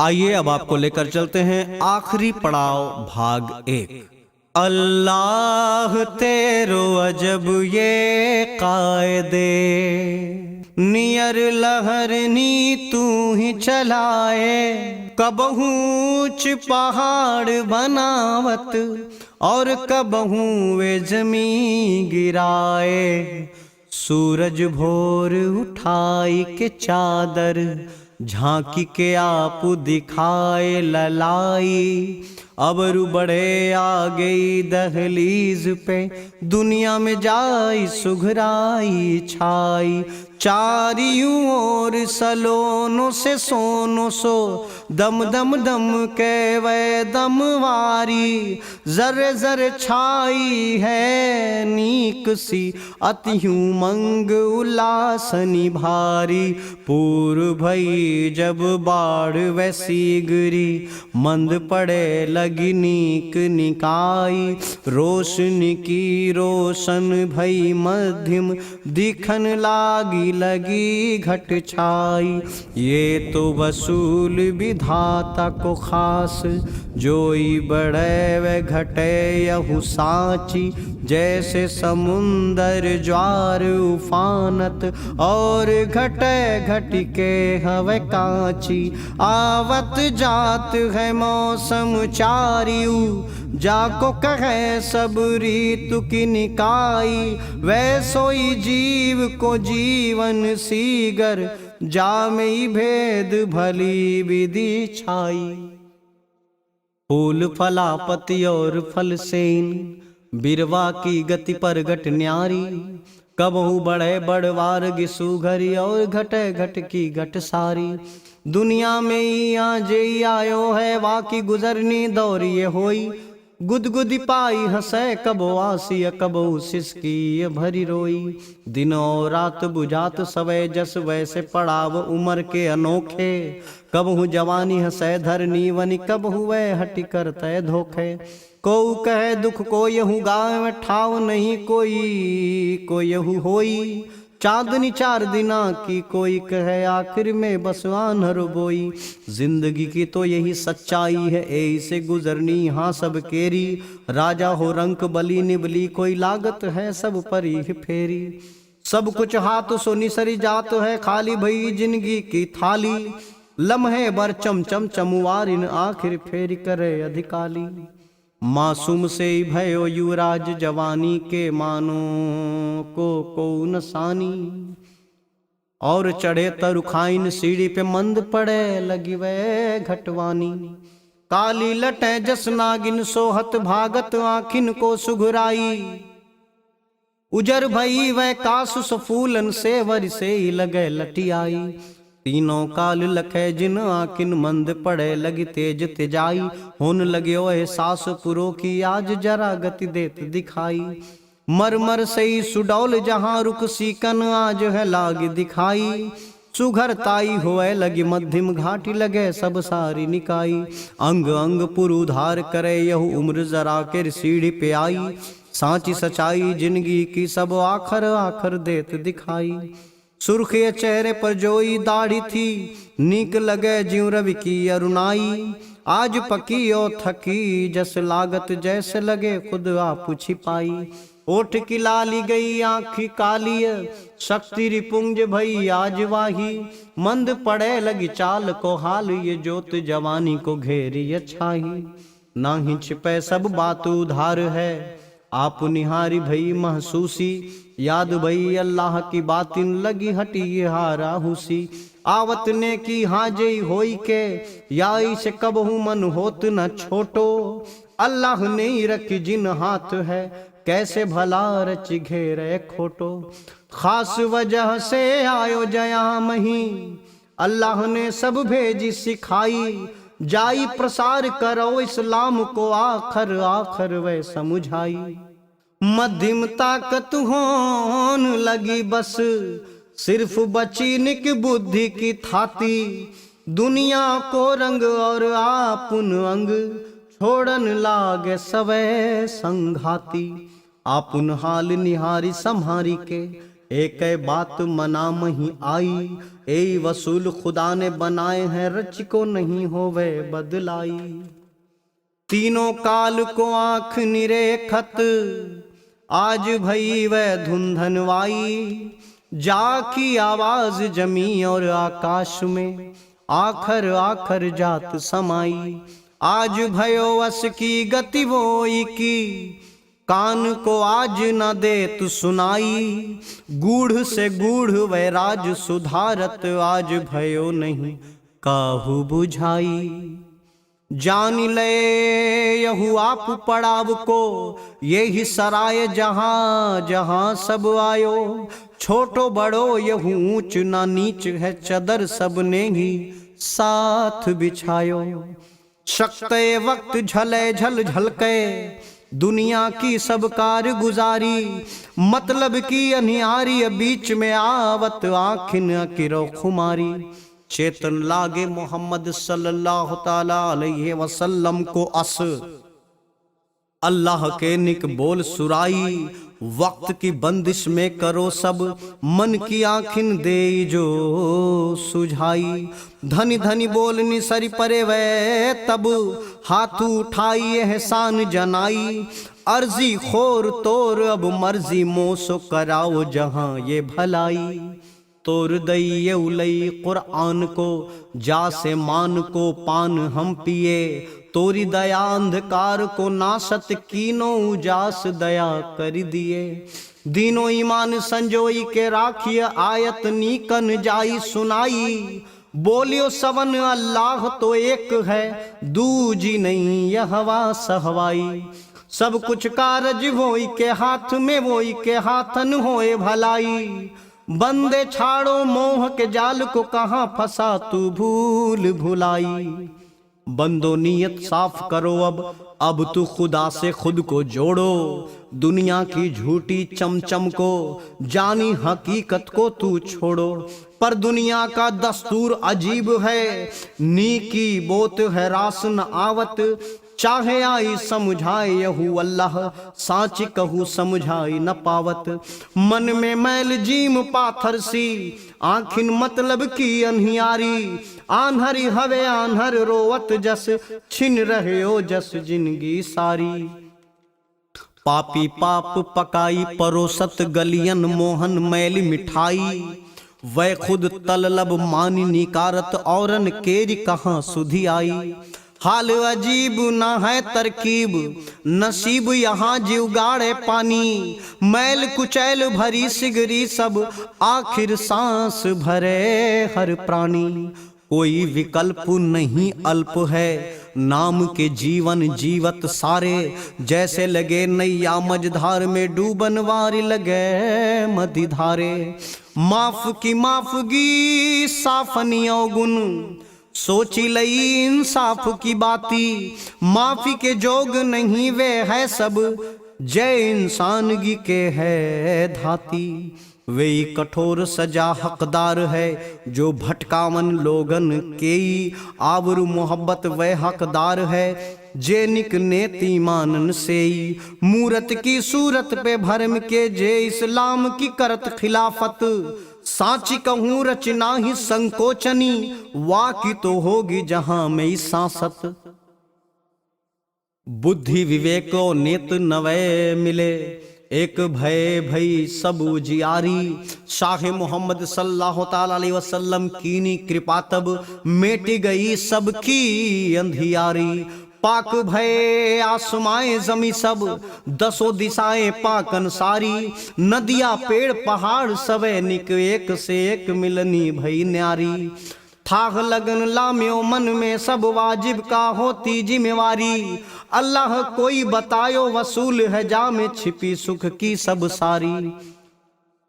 आइए अब आपको लेकर चलते हैं आखिरी पड़ाव भाग 1। अल्लाह तेरो अजब ये कायदे, नियर लहरनी तू ही चलाए। कबहू ऊंच पहाड़ बनावत और कबहू वे जमी गिराए। सूरज भोर उठाई के चादर, झांकी के आप दिखाए ललाई। अबरू बढ़े आ गई दहलीज पे, दुनिया में जाई सुघराई छाई। चारियों ओर सलोनों से सोनो सो, दम दम दम के वे दम वारी। जर जर छाई है नीक सी, अतिहू मंग उल्लासनी भारी। पूर्व भई जब बाढ़ वैसी गिरी, मंद पड़े लगी नीक निकाई। रोशनी की रोशन भई मध्यम, दिखन लगी घट छाई। ये तो वसूल विधाता को खास, जोई बढ़े व घटे यहु साची। जैसे समुंदर ज्वार उफानत, और घटे घट के हवे कांची। आवत जात है मौसम चारियू, जाको कहे सब ऋतु की निकाई। वैसोई जीव को जीवन सीगर, जामई भेद भली विधि छाई। फूल फला पति और फल सेन, बिरवा की गति पर घट न्यारी। कबहू बढ़े बड़वार गिसु घरी, और घटे घट की घट सारी। दुनिया में ही आज आयो है, वाकी गुजरनी दौरिये होई। गुदगुदी पाई हंसे कबो आसी, कबो सिसकी भरी रोई। दिन और रात बुझात सवे जस, वैसे पड़ाव उम्र के अनोखे। कबहू जवानी हंसे धरनी वनी, कबहू वह हटी करते धोखे। को कहे दुख को यहू गाँव में ठाव नहीं, कोई को यहू होई। चांदनी 4 दिना की, कोई कहे आखिर में बस आन्हर बोई। जिंदगी की तो यही सच्चाई है, ऐसे गुजरनी यहाँ सब केरी। राजा हो रंक बली निबली, कोई लागत है सब पर ही फेरी। सब कुछ हाथ सो निसरी जात है, खाली भई जिंदगी की थाली। लम्हे बर चम चम चमुआरिन, आखिर फेरी करे अधिकाली। मासूम से भयो युवराज, जवानी के मानो को नसानी। और चढ़े तरुखाइन सीढ़ी पे, मंद पड़े लगी वे घटवानी। काली लटे जस नागिन सोहत, भागत आखिन को सुघराई। उजर भई वह कासु सफूलन से, वर से ही लगे लटियाई। तीनों काल लखे जिन आकिन, मंद पड़े लगी तेज तेजाई। होन लगे एहसास पुरो की, आज जरा गति देत दिखाई। मरमर से ही सुडौल जहां रुक सीकन, आज है लाग दिखाई। सुघरताई होए लगी मध्यम घाटी, लगे सब सारी निकाई। अंग अंग पुरुधार करे यहु उम्र, जरा के सीढ़ी पे आई। सांची सच्चाई जिंदगी की, सब आखर आखर देत दिखाई। सुर्खिये चेहरे पर जोई दाढ़ी थी, नीक लगे ज्यों रवि की अरुणाई। आज पकी और थकी जस लागत, जैसे लगे खुद आप छिपाई। ओठ की लाली गई आँखी काली, शक्ति रिपुंज भई आज वाही। मंद पड़े लगी चाल को हाल, ये जोत जवानी को घेरी छाही। नाही छिपे सब बात उधार है, आप निहारी भई महसूसी। याद भई अल्लाह की बातिन, लगी हटी हारा हुसी। आवत ने की हाजई होई के, याई से कबहू मन होत न छोटो। अल्लाह ने रखी जिन हाथ है, कैसे भला रच घेरे खोटो। खास वजह से आयो जया मही, अल्लाह ने सब भेजी सिखाई। जाई प्रसार करो इस्लाम को, आखर आखर वह समझाई। मध्यम ताकत होन लगी बस, सिर्फ बची निक बुद्धि की थाती। दुनिया को रंग और आपुन अंग, छोड़न लागे सवे संघाती। आपुन हाल निहारी संहारी के, एक बात मना मही आई, ए वसूल खुदा ने बनाए हैं, रच को नहीं होवे बदलाई। तीनों काल को आंख निरेखत, आज भई वह धुंधनवाई। जाकी आवाज जमी और आकाश में, आखर आखर जात समाई। आज भयो वस की गति वोई की, कान को आज न दे तु सुनाई। गूढ़ से गूढ़ वह राज सुधारत, आज भयो नहीं काहू बुझाई। जान ले यहू आप पड़ाव को, यही सराय जहां जहां सब आयो। छोटो बड़ो यहू ऊंच ना नीच है, चदर सबने ही साथ बिछायो। शक्ते वक्त झले झल झलके, दुनिया की सब कार गुजारी। मतलब की अनियारी, बीच में आवत आखिन अकिरो खुमारी। चेतन लागे मोहम्मद सल्लल्लाहु ताला अलैहि वसल्लम को अस, अल्लाह के निक बोल सुराई। वक्त की बंदिश में करो सब, मन की आखिन दे जो सुझाई। धनी धनी बोलनी सरी परे वै तब, हाथ उठाई एहसान जनाई। अर्जी खोर तोर अब मर्जी, मोसो कराओ जहां ये भलाई। तोर दई उलई कुरआन को, जा से मान को पान हम पिए। तोरी दया अंधकार को नासत, कीनो उजास दया कर दिए। दीनो ईमान संजोई के राखिय, आयत नीकन जाई सुनाई। बोलियो सवन अल्लाह तो एक है, दूजी नहीं यह हवा सहवाई। सब कुछ कारज होई के हाथ में, वोई के हाथन होए भलाई। बंदे छाड़ो मोह के जाल को, कहां फंसा तू भूल भुलाई। बंदो नियत साफ करो अब तू खुदा से खुद को जोड़ो। दुनिया की झूठी चमचम को, जानी हकीकत को तू छोड़ो। पर दुनिया का दस्तूर अजीब है, नीकी बोत है रास न आवत। चाहे आई समझाए यहू अल्लाह, साच कहू समझाई न पावत। मन में मैल जीम पाथर सी, आखिन मतलब की अनहियारी। आन्हरी हवे आन्हर रोवत जस, छिन रहे हो जस जिंदगी सारी। पापी पाप पकाई परोसत, गलियन मोहन मैल मिठाई। वह खुद तललब मानी निकारत, औरन केरी कहाँ सुधी आई। हाल अजीब न है तरकीब, नसीब यहाँ जीव गाड़े पानी। मैल कुचैल भरी सिगरी सब, आखिर सांस भरे हर प्राणी। कोई विकल्प नहीं अल्प है, नाम के जीवन जीवत सारे। जैसे लगे नैया मझधार में, डूबन वारी लगे मधिधारे। माफ की माफगी साफनी अवगुण, सोची लई इंसाफ की बाती। माफी के जोग नहीं वे है सब, जय इंसानगी के है धाती। वे कठोर सजा हकदार है, जो भटकावन लोगन के। आबरू मोहब्बत वह हकदार है, जे निक नेति मानन से। मूरत की सूरत पे भरम के, जे इस्लाम की करत खिलाफत। साची कहूँ रचना ही संकोचनी, वाकी तो होगी जहां में सांसत। बुद्धि विवेको नेत नवे मिले, एक भय भई सब उजियारी। शाह मोहम्मद सल्लल्लाहु ताला अलैहि वसल्लम कीनी कृपा तब, मिट गई सबकी अंधियारी। पाक भय आसमाएं जमी सब, दसों दिशाएं पाकन सारी। नदिया पेड़ पहाड़ सबे निक, एक से एक मिलनी भई न्यारी। थाह लगन लाम्यो मन में, सब वाजिब का होती जिम्मेवारी। अल्लाह कोई बतायो वसूल है, जा में छिपी सुख की सब सारी।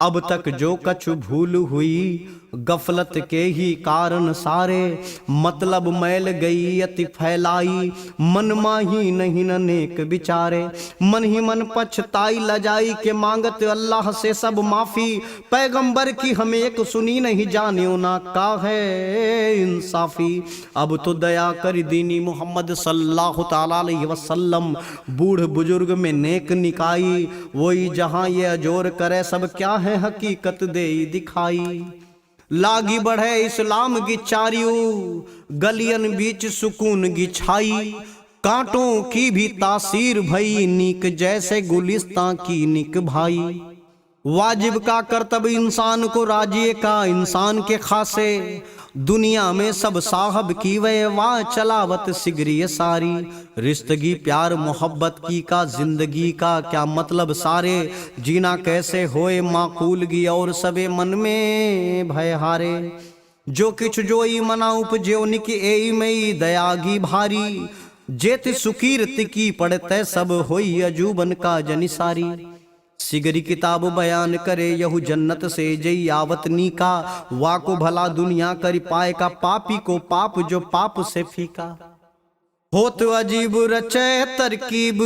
अब तक जो कछ भूल हुई, गफलत के ही कारण सारे। मतलब मैल गई अति फैलाई, मन माही नहीं अनेक विचारे। मन ही मन पछताई लजाई के, मांगत अल्लाह से सब माफी। पैगंबर की हमें एक सुनी नहीं, जानियो ना का है इंसाफी। अब तो दया कर दीनी मोहम्मद सल्लल्लाहु ताला अलैहि वसल्लम। बूढ़ बुजुर्ग में नेक निकाई, वही जहां ये अजोर करे सब क्या है है हकीकत दे दिखाई। लागी बढ़े इस्लाम की चारियों, गलियन बीच सुकून की छाई। कांटों की भी तासीर भई, नीक जैसे गुलिस्तां की निक भाई। वाजिब का करतब इंसान को राजिए का, इंसान के खासे दुनिया में सब साहब की वे वाह चलावत सिगरी सारी। रिश्तगी प्यार मोहब्बत की का जिंदगी का क्या मतलब सारे, जीना कैसे होए माकूलगी और सबे मन में भय हारे। जो किछ जोई मना उपज्यो निक एई मई दयागी भारी। जेत सुकीर्त की पढ़ते सब होई अजूबन का जनिसारी। सिगरी किताब बयान करे यहू जन्नत से जई आवतनी का। वाको भला दुनिया कर पाए का, पापी को पाप जो पाप से फीका। होत अजीब रचे तरकीब,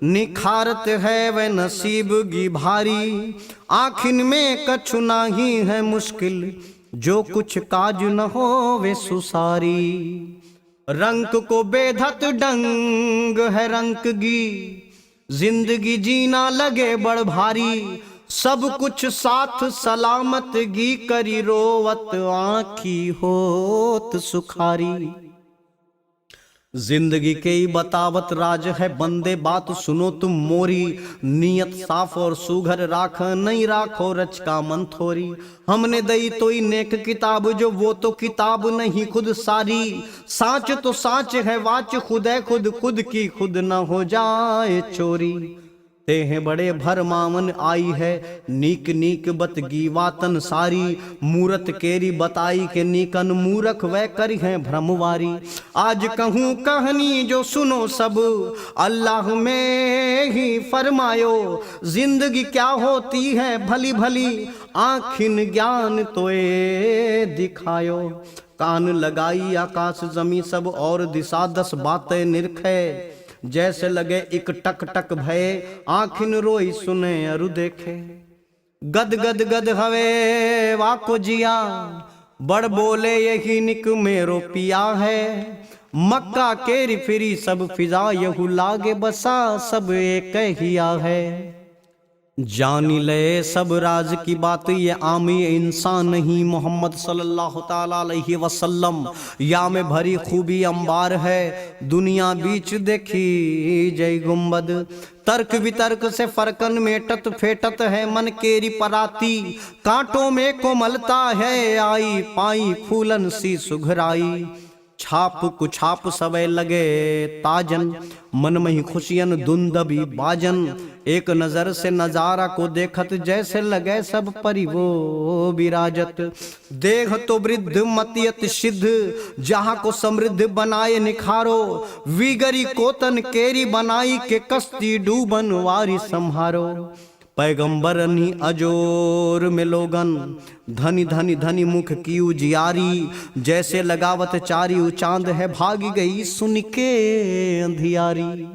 निखारत है वह नसीब की भारी। आखिन में कछु नाही है मुश्किल, जो कुछ काज न हो वे सुसारी। रंक को बेधत डंग है रंक की, जिंदगी जीना लगे बड़ भारी। सब कुछ साथ सलामत गी करी, रोवत आँखी होत सुखारी। जिंदगी के ही बतावत राज है बंदे, बात सुनो तुम मोरी। नियत साफ और सुघर राख, नहीं राखो रच का मन थोरी। हमने दई तो ही नेक किताब, जो वो तो किताब नहीं खुद सारी। साच तो साच है वाच खुद है खुद, खुद की खुद न हो जाए चोरी। ते हैं बड़े भर मामन आई है, नीक नीक बत गीवातन सारी। मूरत केरी बताई के नीकन, मूरख वह करी है भ्रमवारी। आज कहूँ कहानी जो सुनो सब, अल्लाह में ही फरमायो। जिंदगी क्या होती है भली भली, आखिन ज्ञान तोए दिखायो। कान लगाई आकाश जमी सब, और दिशा 10 बातें निरखे। जैसे लगे एक टक टक भय, आखिन रोई सुने अरु देखे। गद गद गद हवे वाको जिया, बड़ बोले यही निक मेरो पिया है। मक्का केरी फिरी सब फिजा, यहू लागे बसा सब एक हिया है। जानी ले सब राज की बात, ये आमी इंसान नहीं मोहम्मद सल्लल्लाहु ताला अलैहि वसल्लम। या में भरी खूबी अंबार है, दुनिया बीच देखी जय गुंबद। तर्क वितर्क से फरकन मेटत फेटत है मन केरी पराती। कांटों में कोमलता है आई, पाई फूलन सी सुघराई। छाप कुछाप सबे लगे ताजन, मन में ही खुशियन दुंदबी बाजन। एक नजर से नजारा को देखत, जैसे लगे सब परिवो विराजत। देह तो वृद्ध मतियत सिद्ध, जहाँ को समृद्ध बनाए निखारो। विगरी कोतन केरी बनाई के, कश्ती डूबन वारी संहारो। पैगंबरनी अजोर में लोगन, धनी धनी धनी मुख की उजियारी। जैसे लगावत चारी चांद है, भागी गई सुन के अंधियारी।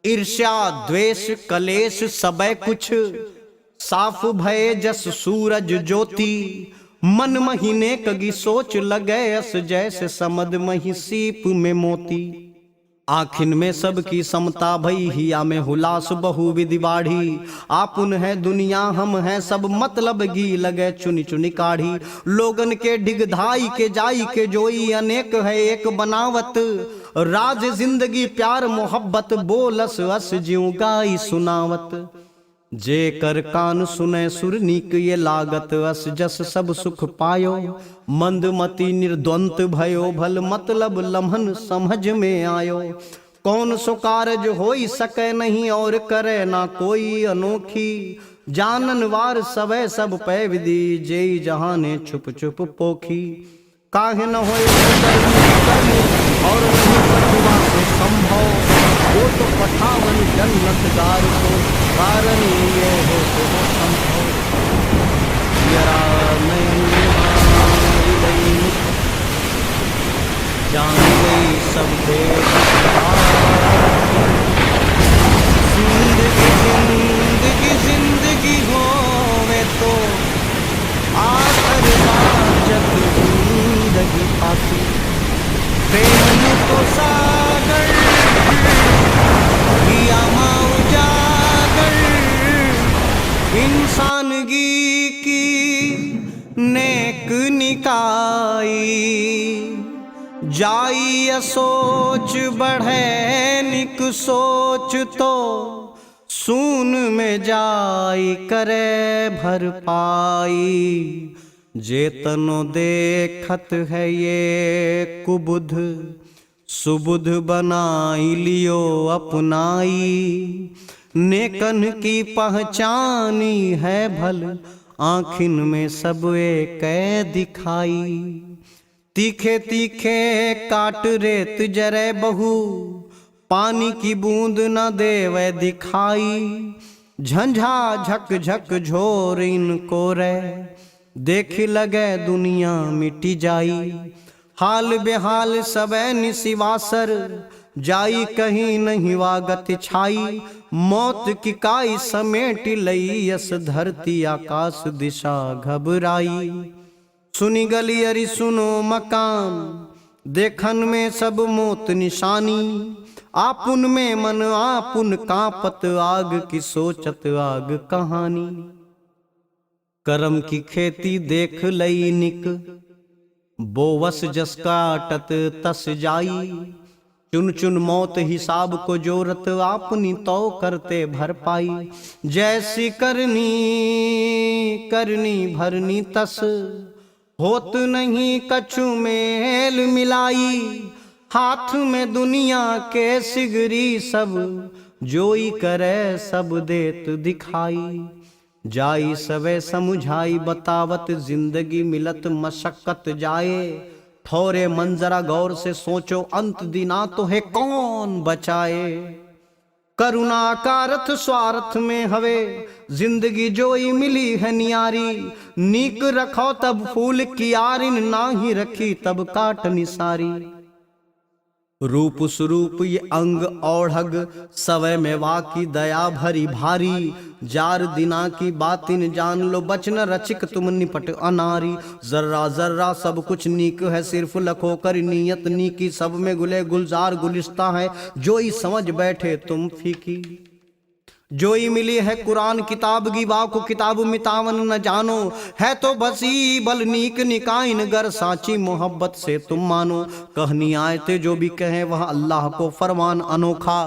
ईर्ष्या द्वेष कलेश सबे कुछ, साफ भय जस सूरज ज्योति। मन महीने कगी सोच लगे अस, जैसे समद मही सीप में मोती। आखिन में सबकी समता भई, हिया में हुलास बहु विधि बाढ़ी। आपुन है दुनिया हम है सब, मतलब गी लगे चुनी चुनी काढ़ी। लोगन के डिगधाई के जाई के जोई, अनेक है एक बनावत। राज जिंदगी प्यार मोहब्बत, बोलस अस ज्यों गाई सुनावत। जे कर कान सुने सुर नीक ये लागत, अस जस सब सुख पायो। मंदमती निर्द्वंत भयो, भल मतलब लम्हन समझ में आयो। कौन सो कारज होई सके नहीं, और करे ना कोई अनोखी। जानन वार सबे सब पै विधि, जेई जहाने छुप छुप पोखी। काहे न होए और नहीं कछुआ से संभव, वो तो पठावन जन्नतगार को। कारण ये हो तो संभव, यरा नयन गई, जान गई सब जिंदगी जिंदगी जिंदगी होवे तो, आखिर जब जिंदगी पासी। प्रेम को सागर किया उजागर, इंसान की बिकाई। जाई सोच बढ़े निक सोच तो सून में जाई करे भर पाई। जेतनो देखत है ये कुबुध सुबुध बनाई लियो अपनाई। नेकन की पहचानी है भल आँखिन में सब एक दिखाई। तीखे तीखे काट रेत जरे बहु पानी की बूंद न देवे दिखाई। झंझा झक झक झोर इनको रे देख लगे दुनिया मिटी जाई। हाल बेहाल सबे निसिवासर जाई कहीं नहीं वागत छाई। मौत की काई समेट लई यस धरती आकाश दिशा घबराई। सुनी गली अरि सुनो मकान देखन में सब मौत निशानी। आपुन में मन आपुन कांपत आग की सोचत आग कहानी। करम की खेती देख लई निक बोवस जस काटत तस जाई। चुन चुन मौत हिसाब को जोरत आपनी तो करते भरपाई। जैसी करनी करनी भरनी तस होत नहीं कछु मेल मिलाई। हाथ में दुनिया के सिगरी सब जोई करे सब देत दिखाई। जाई सवे समुझाई बतावत जिंदगी मिलत मशक्कत जाए। थोरे मंजरा गौर से सोचो अंत दिना तो है कौन बचाए। करुणा कारथ स्वार्थ में हवे जिंदगी जोई मिली है नियारी। नीक रखो तब फूल की यारिन ना ही रखी तब काट निसारी। रूप स्वरूप ये अंग औढ़ग सवय में वाकी दया भरी भारी। जार दिना की बातिन जान लो बचन रचिक तुम निपट अनारी। जर्रा जर्रा सब कुछ नीक है सिर्फ लखो कर नीयत नीकी। सब में गुले गुलजार गुलिस्ता है जोई समझ बैठे तुम फीकी। जोई मिली है कुरान किताब की वाको किताब मितावन न जानो। है तो बसी बल नीक निकाइन गर साची मोहब्बत से तुम मानो। कहनी आए थे जो भी कहे वह अल्लाह को फरमान अनोखा।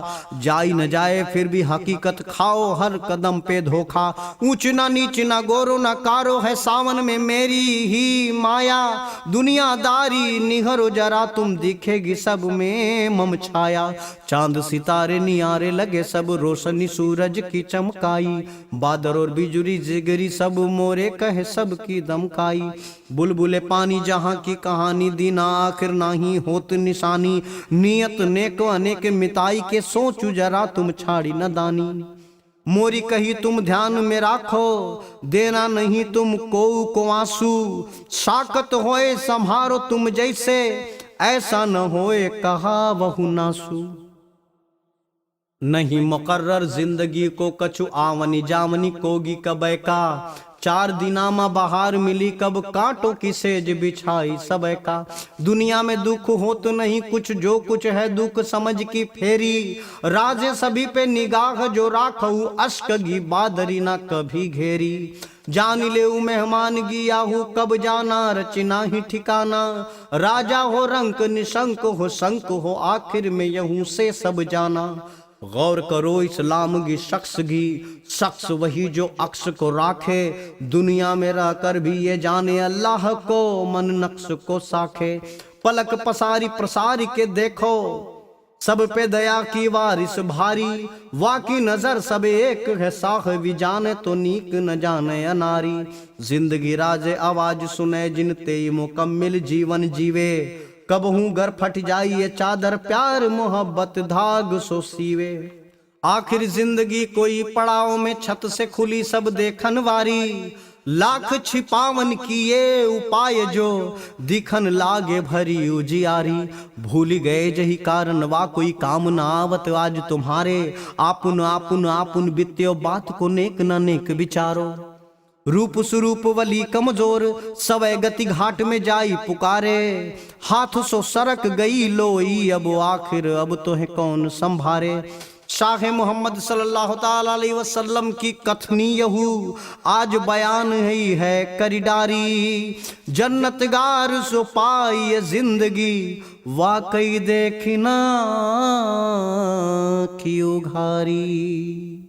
जाई न जाए फिर भी हकीकत खाओ हर कदम पे धोखा। ऊंच ना नीच ना गोरो ना कारो है सावन में मेरी ही माया। दुनियादारी निहरो जरा तुम दिखेगी सब में मम छाया। चांद सितारे नियारे लगे सब रोशनी सूरज की चमकाई। बादर और बिजुरी जिगरी सब मोरे कहे सब की दमकाई। बुलबुले पानी जहाँ की कहानी दीना आखिर नाही होत निशानी। नियत नेक अनेक मिताई के सोचू जरा तुम छाड़ी न दानी। मोरी कही तुम ध्यान में राखो देना नहीं तुम को आंसू। साकत होए संभारो तुम जैसे ऐसा न होए कहा वहु नासू। नहीं मुकर्रर जिंदगी को कछु आवनी जावनी कोगी कबै का। चार दिना में बाहर मिली कब कांटों की सेज बिछाई सबे का। दुनिया में दुख हो तो नहीं कुछ जो कुछ है दुख समझ की फेरी। राजे सभी पे निगाह जो राखऊ अश्क गी बादरी ना कभी घेरी। जान ले मेहमान गियाहू कब जाना रचना ही ठिकाना। राजा हो रंक निशंक हो शंक हो आखिर में यहूं से सब जाना। गौर करो इस्लाम की शख्स वही जो अक्स को राखे। दुनिया में रहकर भी ये जाने अल्लाह को मन नक्श को साखे। पलक पसारी प्रसारी के देखो सब पे दया की वारिस भारी। वाकी नजर सब एक है साहबी जाने तो नीक न जाने अनारी। जिंदगी राजे आवाज सुने जिन ते मुकम्मिल जीवन जीवे। कबहू घर फट जाई ये चादर प्यार मोहब्बत धाग सो सीवे। आखिर जिंदगी कोई पड़ाव में छत से खुली सब देखन वारी। लाख छिपावन किए उपाय जो दिखन लागे भरी उजियारी। भूल गए जही कारण वा कोई काम न आवत आज तुम्हारे। आपुन आपुन आपुन बित्यो बात को नेक न नेक विचारो। रूप स्वरूप वली कमजोर सवै गति घाट में जाई पुकारे। हाथ सो सरक गई लोई अब आखिर अब तो है कौन संभारे। शाह मोहम्मद सल्लल्लाहु ताला अलैहि वसल्लम की कथनी यहू आज बयान है करिडारी। जन्नतगार सो पाई जिंदगी वाकई देखना की उघारी।